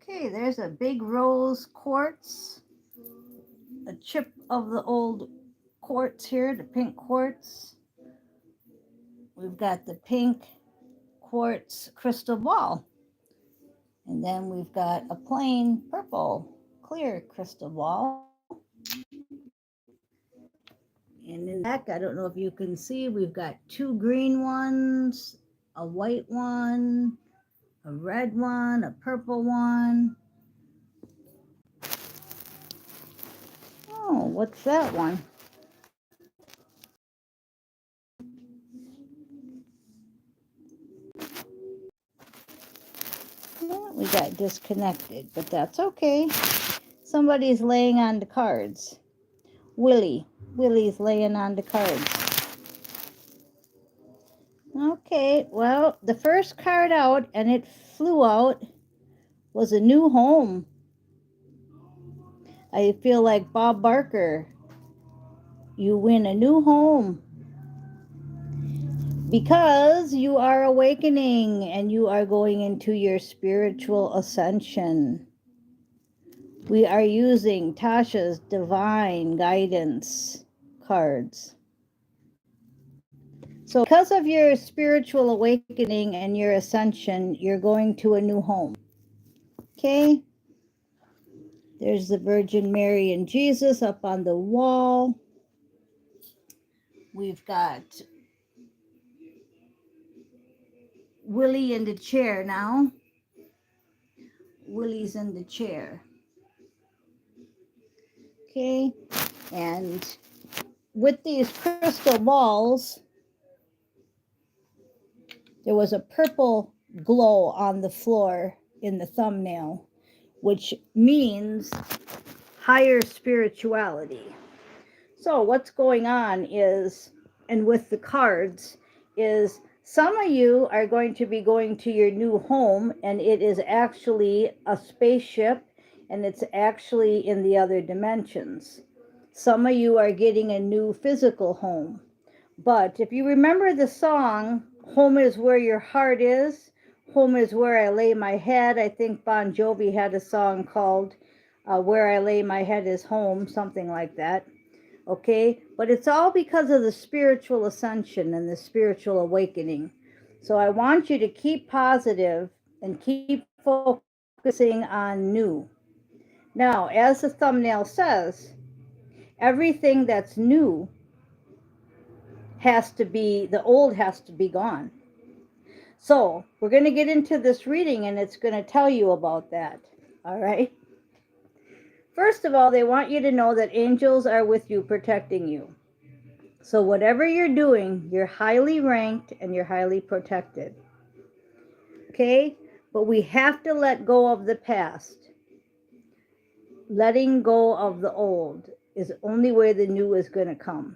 Okay, there's a big rose quartz, a chip of the old quartz here, the pink quartz. We've got the pink quartz crystal ball. And then we've got a plain purple clear crystal ball. And in the back, I don't know if you can see, we've got two green ones, a white one, a red one, a purple one. Oh, what's that one? We got disconnected, but that's okay. Somebody's laying on the cards. Willie's laying on the cards. Okay, well, the first card out, and it flew out, was a new home. I feel like Bob Barker. You win a new home because you are awakening and you are going into your spiritual ascension. We are using Tasha's divine guidance cards. So because of your spiritual awakening and your ascension, you're going to a new home. Okay? There's the Virgin Mary and Jesus up on the wall. We've got Willie in the chair now. Willie's in the chair. Okay? And with these crystal balls, there was a purple glow on the floor in the thumbnail, which means higher spirituality. So what's going on is, and with the cards, is some of you are going to be going to your new home, and it is actually a spaceship, and it's actually in the other dimensions. Some of you are getting a new physical home. But if you remember the song, Home is Where Your Heart Is, Home is Where I Lay My Head. I think Bon Jovi had a song called Where I Lay My Head Is Home, something like that. Okay, but it's all because of the spiritual ascension and the spiritual awakening. So I want you to keep positive and keep focusing on new. Now, as the thumbnail says, everything that's new has to be, the old has to be gone. So we're going to get into this reading and it's going to tell you about that. All right. First of all, they want you to know that angels are with you, protecting you. So whatever you're doing, you're highly ranked and you're highly protected. Okay? But we have to let go of the past. Letting go of the old is the only way the new is going to come.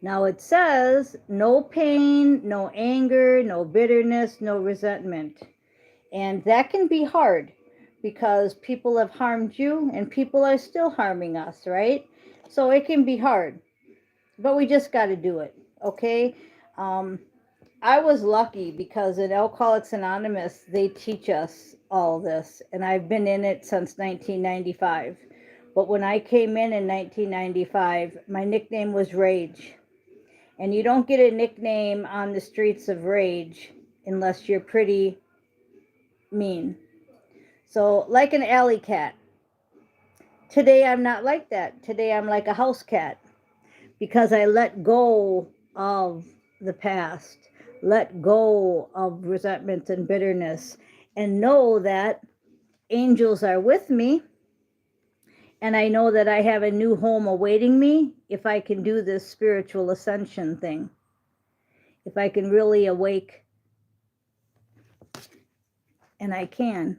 Now it says no pain, no anger, no bitterness, no resentment. And that can be hard because people have harmed you and people are still harming us, right? So it can be hard, but we just got to do it, okay? I was lucky because in Alcoholics Anonymous, they teach us all this, and I've been in it since 1995. But when I came in 1995, my nickname was Rage. And you don't get a nickname on the streets of Rage unless you're pretty mean. So, like an alley cat. Today, I'm not like that. Today, I'm like a house cat because I let go of the past, let go of resentment and bitterness, and know that angels are with me. And I know that I have a new home awaiting me if I can do this spiritual ascension thing. If I can really awake, and I can.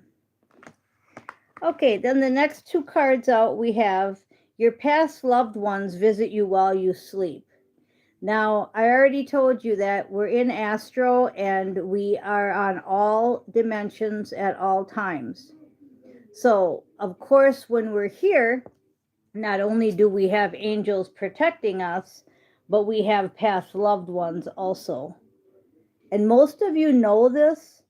Okay, then the next two cards out, we have your past loved ones visit you while you sleep. Now, I already told you that we're in Astro and we are on all dimensions at all times. So, of course, when we're here, not only do we have angels protecting us, but we have past loved ones also. And most of you know this,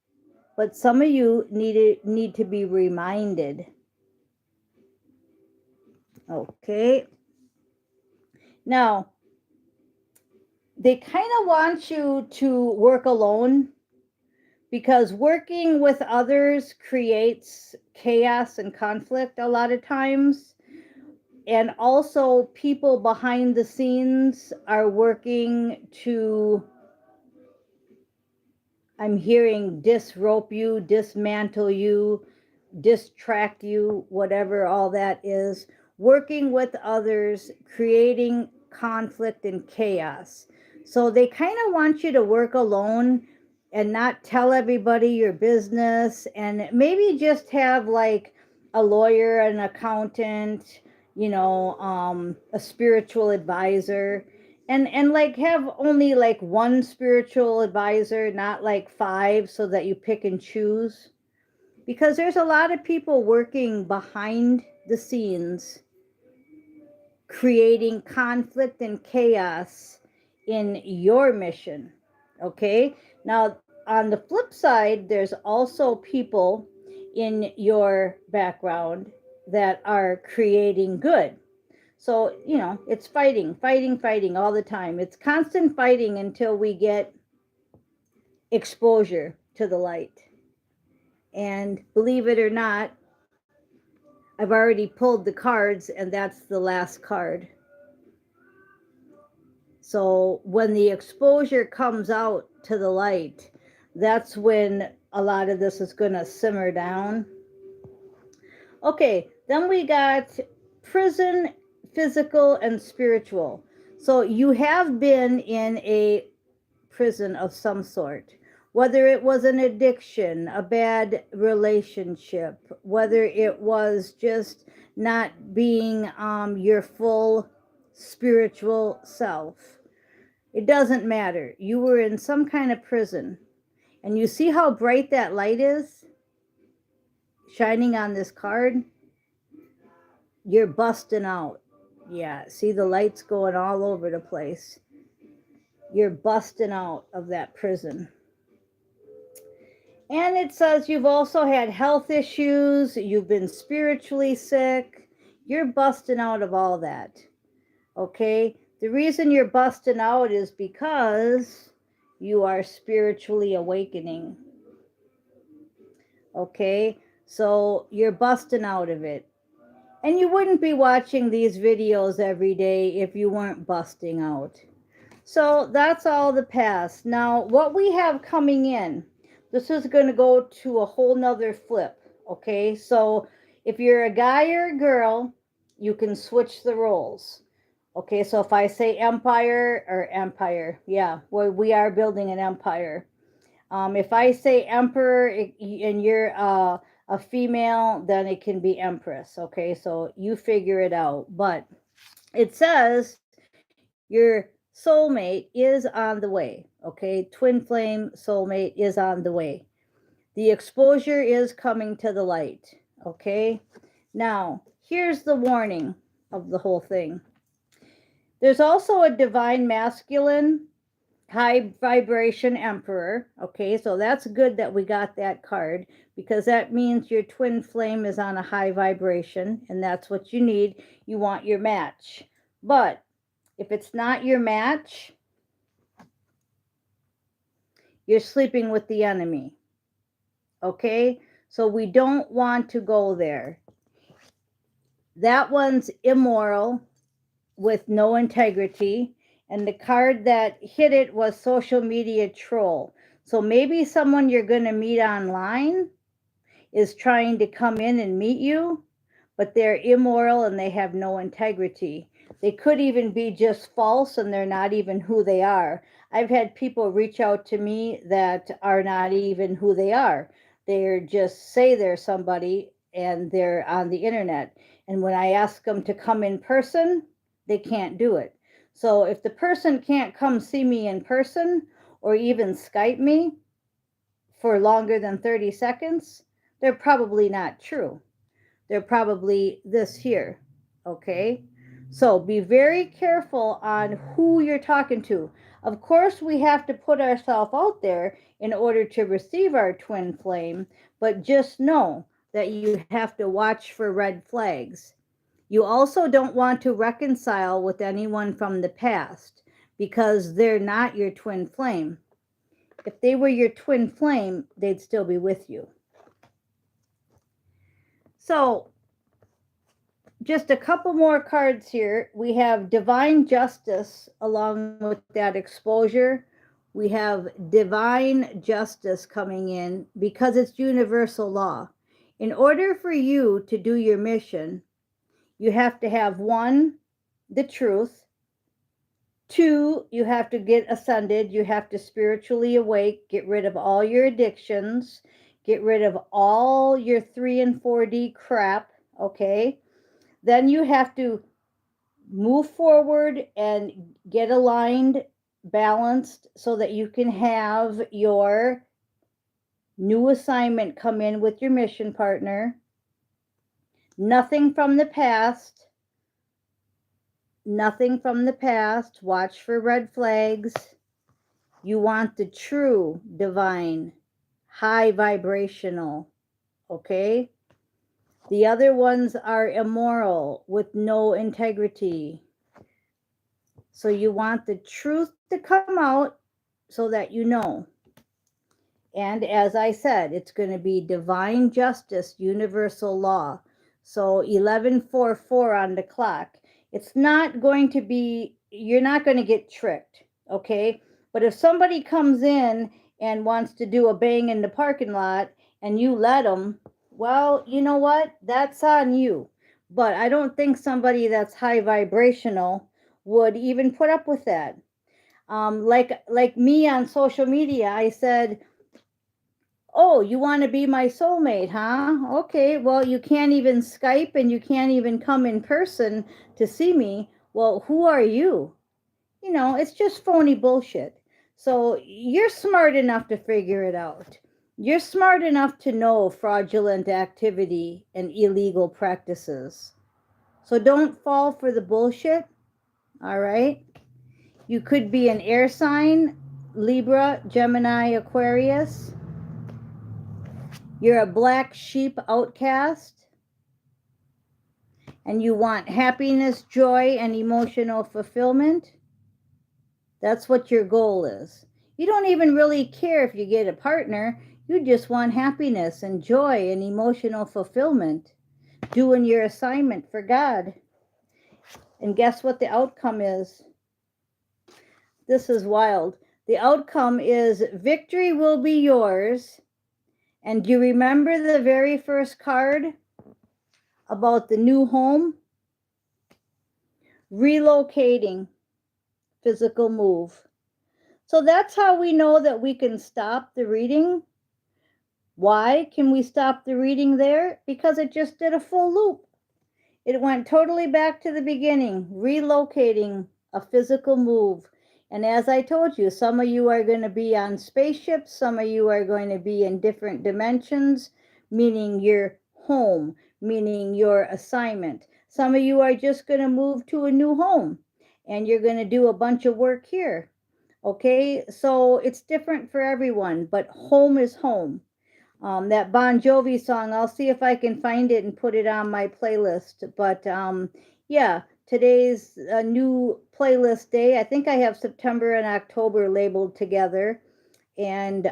but some of you need to be reminded. Okay. Now, they kind of want you to work alone, because working with others creates chaos and conflict a lot of times. And also, people behind the scenes are working to, I'm hearing, disrope you, dismantle you, distract you, whatever all that is. Working with others, creating conflict and chaos. So they kind of want you to work alone and not tell everybody your business, and maybe just have like a lawyer, an accountant, a spiritual advisor, and like have only like one spiritual advisor, not like 5, so that you pick and choose, because there's a lot of people working behind the scenes creating conflict and chaos in your mission. Okay, now on the flip side, there's also people in your background that are creating good. So, it's fighting all the time. It's constant fighting until we get exposure to the light. And believe it or not, I've already pulled the cards, and that's the last card. So when the exposure comes out to the light, that's when a lot of this is going to simmer down. Okay, then we got prison, physical, and spiritual. So you have been in a prison of some sort, whether it was an addiction, a bad relationship, whether it was just not being your full spiritual self. It doesn't matter. You were in some kind of prison. And you see how bright that light is shining on this card? You're busting out. Yeah, see the lights going all over the place. You're busting out of that prison. And it says you've also had health issues. You've been spiritually sick. You're busting out of all that. Okay? The reason you're busting out is because you are spiritually awakening. Okay? So you're busting out of it. And you wouldn't be watching these videos every day if you weren't busting out. So that's all the past. Now, what we have coming in, this is going to go to a whole nother flip. Okay? So if you're a guy or a girl, you can switch the roles. Okay, so if I say empire, yeah, well, we are building an empire. If I say emperor and you're a female, then it can be empress. Okay, so you figure it out. But it says your soulmate is on the way. Okay, twin flame soulmate is on the way. The exposure is coming to the light. Okay, now here's the warning of the whole thing. There's also a divine masculine high vibration emperor. Okay, so that's good that we got that card, because that means your twin flame is on a high vibration, and that's what you need. You want your match. But if it's not your match, you're sleeping with the enemy. Okay, so we don't want to go there. That one's immoral with no integrity. And the card that hit it was social media troll. So maybe someone you're going to meet online is trying to come in and meet you, but they're immoral and they have no integrity. They could even be just false and they're not even who they are. I've had people reach out to me that are not even who they are. They're just say they're somebody and they're on the internet. And when I ask them to come in person, they can't do it. So if the person can't come see me in person or even Skype me for longer than 30 seconds, they're probably not true. They're probably this here. Okay? So be very careful on who you're talking to. Of course, we have to put ourselves out there in order to receive our twin flame, but just know that you have to watch for red flags. You also don't want to reconcile with anyone from the past because they're not your twin flame. If they were your twin flame, they'd still be with you. So, just a couple more cards here. We have divine justice along with that exposure. We have divine justice coming in because it's universal law. In order for you to do your mission, you have to have 1, the truth. 2, you have to get ascended. You have to spiritually awake, get rid of all your addictions, get rid of all your 3 and 4D crap, okay? Then you have to move forward and get aligned, balanced, so that you can have your new assignment come in with your mission partner. Nothing from the past. Nothing from the past. Watch for red flags. You want the true divine, high vibrational, okay? The other ones are immoral with no integrity. So you want the truth to come out so that you know. And as I said, it's going to be divine justice, universal law. So 1144 on the clock. It's not going to be, you're not going to get tricked, okay? But if somebody comes in and wants to do a bang in the parking lot and you let them, well, you know what? That's on you. But I don't think somebody that's high vibrational would even put up with that. Like me on social media, I said, oh, you want to be my soulmate, huh? Okay, well, you can't even Skype and you can't even come in person to see me. Well, who are you? You know, it's just phony bullshit. So you're smart enough to figure it out. You're smart enough to know fraudulent activity and illegal practices. So don't fall for the bullshit, all right? You could be an air sign, Libra, Gemini, Aquarius. You're a black sheep outcast. And you want happiness, joy, and emotional fulfillment. That's what your goal is. You don't even really care if you get a partner. You just want happiness and joy and emotional fulfillment. Doing your assignment for God. And guess what the outcome is? This is wild. The outcome is victory will be yours. And do you remember the very first card about the new home? Relocating, physical move. So that's how we know that we can stop the reading. Why can we stop the reading there? Because it just did a full loop. It went totally back to the beginning, relocating, a physical move. And as I told you, some of you are going to be on spaceships, some of you are going to be in different dimensions, meaning your home, meaning your assignment. Some of you are just going to move to a new home and you're going to do a bunch of work here. Okay, so it's different for everyone, but home is home. That Bon Jovi song, I'll see if I can find it and put it on my playlist. But yeah, today's a new playlist day. I think I have September and October labeled together. And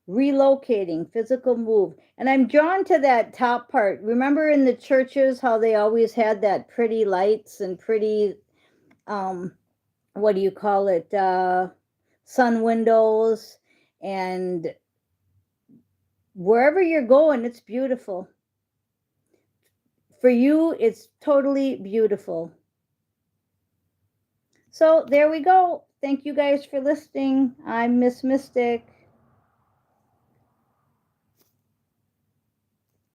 relocating, physical move. And I'm drawn to that top part. Remember in the churches how they always had that pretty lights and pretty, what do you call it, sun windows, and wherever you're going, it's beautiful. For you, it's totally beautiful. So there we go. Thank you guys for listening. I'm Miss Mystic.